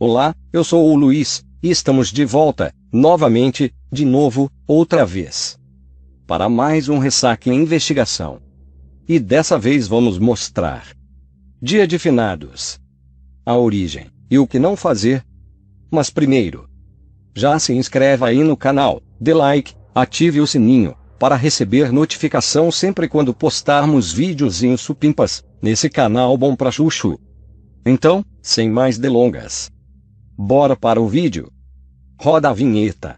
Olá, eu sou o Luiz, e estamos de volta, novamente, de novo, outra vez, para mais um Ressaca em Investigação. E dessa vez vamos mostrar Dia de Finados, a origem, e o que não fazer. Mas primeiro, já se inscreva aí no canal, dê like, ative o sininho, para receber notificação sempre quando postarmos videozinhos supimpas, nesse canal bom pra chuchu. Então, sem mais delongas, bora para o vídeo. Roda a vinheta.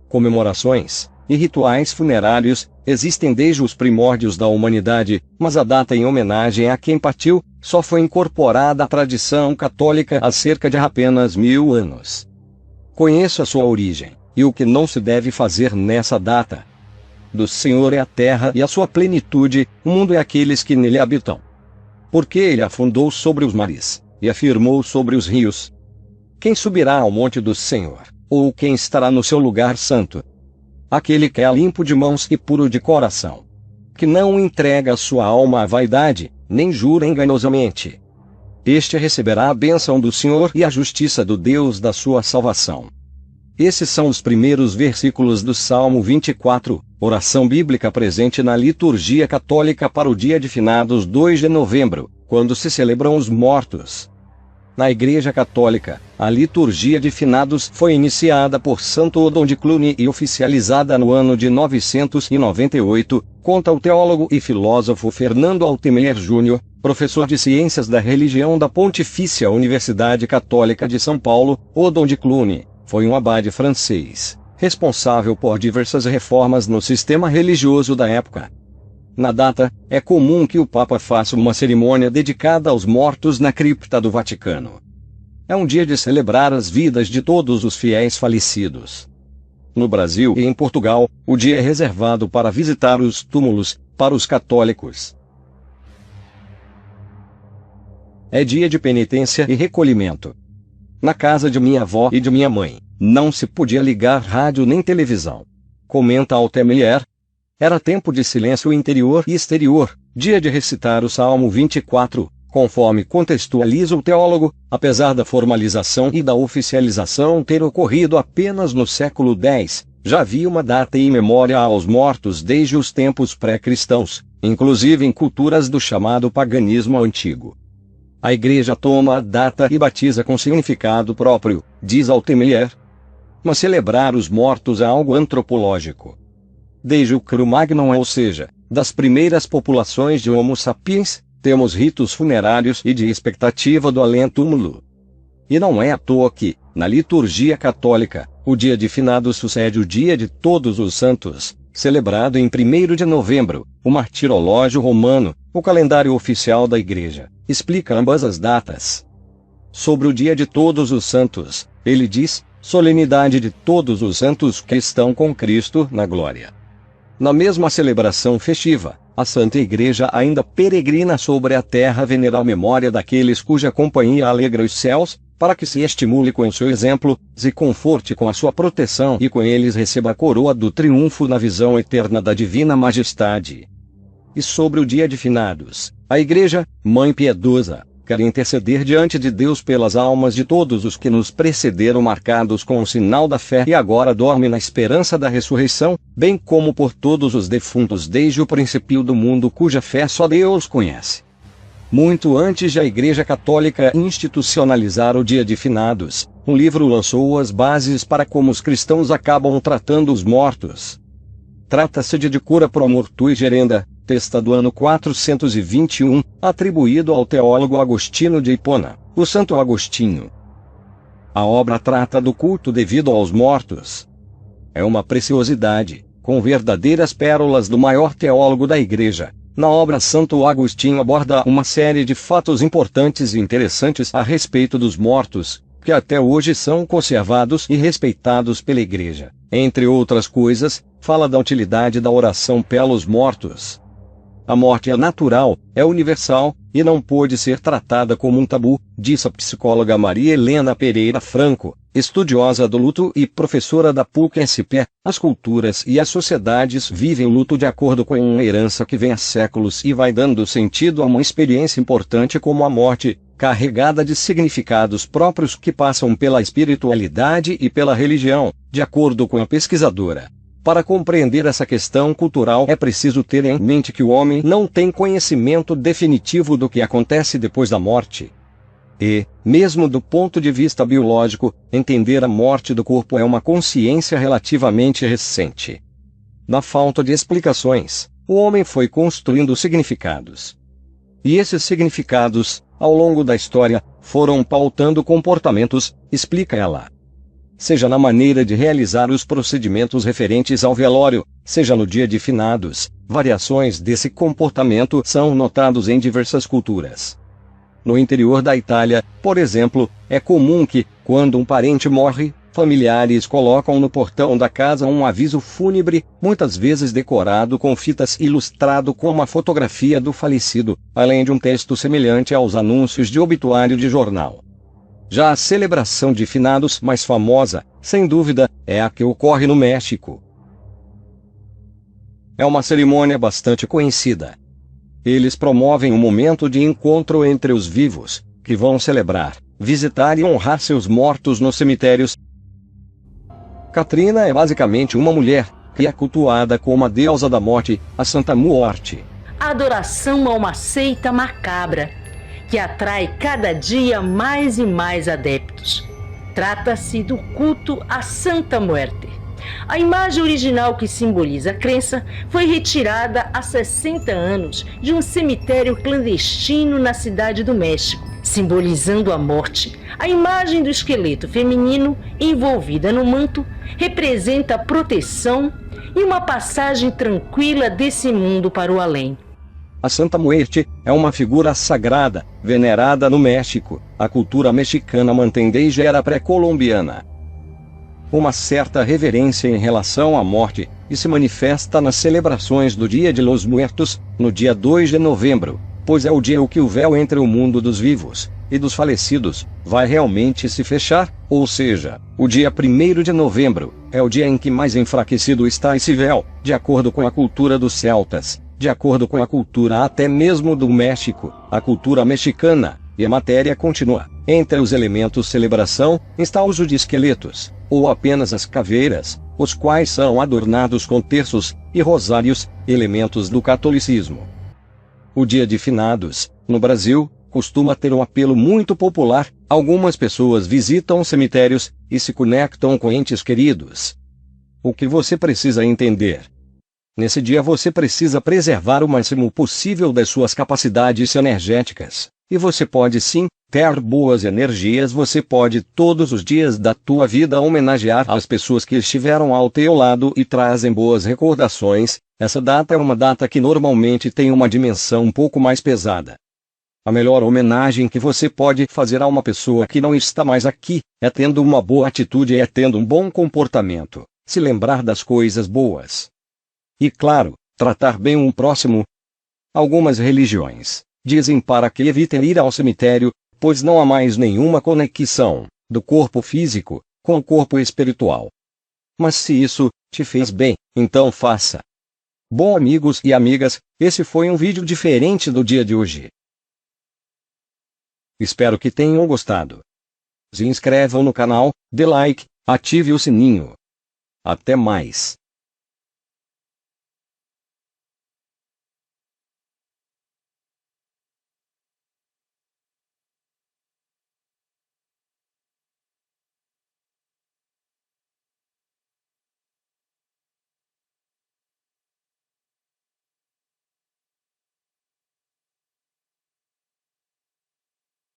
Comemorações e rituais funerários existem desde os primórdios da humanidade, mas a data em homenagem a quem partiu só foi incorporada à tradição católica há cerca de apenas 1000 anos. Conheça sua origem e o que não se deve fazer nessa data. Do Senhor é a terra e a sua plenitude, o mundo e aqueles que nele habitam. Porque ele afundou sobre os mares e afirmou sobre os rios. Quem subirá ao monte do Senhor, ou quem estará no seu lugar santo? Aquele que é limpo de mãos e puro de coração, que não entrega sua alma à vaidade, nem jura enganosamente. Este receberá a bênção do Senhor e a justiça do Deus da sua salvação. Esses são os primeiros versículos do Salmo 24, oração bíblica presente na liturgia católica para o dia de finados 2 de novembro, quando se celebram os mortos. Na Igreja Católica, a liturgia de finados foi iniciada por Santo Odon de Cluny e oficializada no ano de 998, conta o teólogo e filósofo Fernando Altemir Júnior, professor de Ciências da Religião da Pontifícia Universidade Católica de São Paulo. Odon de Cluny foi um abade francês, responsável por diversas reformas no sistema religioso da época. Na data, é comum que o Papa faça uma cerimônia dedicada aos mortos na cripta do Vaticano. É um dia de celebrar as vidas de todos os fiéis falecidos. No Brasil e em Portugal, o dia é reservado para visitar os túmulos, para os católicos. É dia de penitência e recolhimento. Na casa de minha avó e de minha mãe, não se podia ligar rádio nem televisão. Comenta Altemir. Era tempo de silêncio interior e exterior, dia de recitar o Salmo 24, conforme contextualiza o teólogo, apesar da formalização e da oficialização ter ocorrido apenas no século X, já havia uma data em memória aos mortos desde os tempos pré-cristãos, inclusive em culturas do chamado paganismo antigo. A Igreja toma a data e batiza com significado próprio, diz Altemir. Mas celebrar os mortos é algo antropológico. Desde o Cro-Magnon, ou seja, das primeiras populações de Homo sapiens, temos ritos funerários e de expectativa do além-túmulo. E não é à toa que, na liturgia católica, o dia de finados sucede o dia de Todos os Santos, celebrado em 1º de novembro, o martirológio romano, o calendário oficial da Igreja, explica ambas as datas. Sobre o dia de Todos os Santos, ele diz, solenidade de todos os santos que estão com Cristo na glória. Na mesma celebração festiva, a Santa Igreja ainda peregrina sobre a terra venerar a memória daqueles cuja companhia alegra os céus, para que se estimule com o seu exemplo, se conforte com a sua proteção e com eles receba a coroa do triunfo na visão eterna da divina majestade. E sobre o dia de finados, a Igreja, Mãe piedosa, quer interceder diante de Deus pelas almas de todos os que nos precederam marcados com o sinal da fé e agora dormem na esperança da ressurreição, bem como por todos os defuntos desde o princípio do mundo cuja fé só Deus conhece. Muito antes de a Igreja Católica institucionalizar o dia de finados, um livro lançou as bases para como os cristãos acabam tratando os mortos. Trata-se de Cura pro Mortui Gerenda, texto do ano 421, atribuído ao teólogo Agostinho de Hipona, o Santo Agostinho. A obra trata do culto devido aos mortos. É uma preciosidade, com verdadeiras pérolas do maior teólogo da Igreja. Na obra, Santo Agostinho aborda uma série de fatos importantes e interessantes a respeito dos mortos, que até hoje são conservados e respeitados pela Igreja. Entre outras coisas, fala da utilidade da oração pelos mortos. A morte é natural, é universal, e não pôde ser tratada como um tabu, disse a psicóloga Maria Helena Pereira Franco, estudiosa do luto e professora da PUC-SP. As culturas e as sociedades vivem o luto de acordo com uma herança que vem há séculos e vai dando sentido a uma experiência importante como a morte, carregada de significados próprios que passam pela espiritualidade e pela religião, de acordo com a pesquisadora. Para compreender essa questão cultural é preciso ter em mente que o homem não tem conhecimento definitivo do que acontece depois da morte. E, mesmo do ponto de vista biológico, entender a morte do corpo é uma consciência relativamente recente. Na falta de explicações, o homem foi construindo significados. E esses significados, ao longo da história, foram pautando comportamentos, explica ela. Seja na maneira de realizar os procedimentos referentes ao velório, seja no dia de finados, variações desse comportamento são notados em diversas culturas. No interior da Itália, por exemplo, é comum que, quando um parente morre, familiares colocam no portão da casa um aviso fúnebre, muitas vezes decorado com fitas ilustrado com uma fotografia do falecido, além de um texto semelhante aos anúncios de obituário de jornal. Já a celebração de finados mais famosa, sem dúvida, é a que ocorre no México. É uma cerimônia bastante conhecida. Eles promovem um momento de encontro entre os vivos, que vão celebrar, visitar e honrar seus mortos nos cemitérios. Catrina é basicamente uma mulher, que é cultuada como a deusa da morte, a Santa Muerte. A adoração a uma seita macabra, que atrai cada dia mais e mais adeptos. Trata-se do culto à Santa Muerte. A imagem original que simboliza a crença foi retirada há 60 anos de um cemitério clandestino na cidade do México, simbolizando a morte. A imagem do esqueleto feminino, envolvida no manto, representa a proteção e uma passagem tranquila desse mundo para o além. A Santa Muerte é uma figura sagrada, venerada no México. A cultura mexicana mantém desde a era pré-colombiana uma certa reverência em relação à morte, e se manifesta nas celebrações do Dia de los Muertos, no dia 2 de novembro, pois é o dia em que o véu entre o mundo dos vivos e dos falecidos vai realmente se fechar, ou seja, o dia 1º de novembro é o dia em que mais enfraquecido está esse véu, de acordo com a cultura dos celtas, de acordo com a cultura até mesmo do México, a cultura mexicana. E a matéria continua. Entre os elementos celebração, está o uso de esqueletos, ou apenas as caveiras, os quais são adornados com terços e rosários, elementos do catolicismo. O Dia de Finados, no Brasil, costuma ter um apelo muito popular. Algumas pessoas visitam cemitérios e se conectam com entes queridos. O que você precisa entender? Nesse dia você precisa preservar o máximo possível das suas capacidades energéticas. E você pode sim ter boas energias. Você pode todos os dias da tua vida homenagear as pessoas que estiveram ao teu lado e trazem boas recordações. Essa data é uma data que normalmente tem uma dimensão um pouco mais pesada. A melhor homenagem que você pode fazer a uma pessoa que não está mais aqui é tendo uma boa atitude, é tendo um bom comportamento, se lembrar das coisas boas. E claro, tratar bem um próximo. Algumas religiões dizem para que evitem ir ao cemitério, pois não há mais nenhuma conexão do corpo físico com o corpo espiritual. Mas se isso te fez bem, então faça. Bom, amigos e amigas, esse foi um vídeo diferente do dia de hoje. Espero que tenham gostado. Se inscrevam no canal, dê like, ative o sininho. Até mais.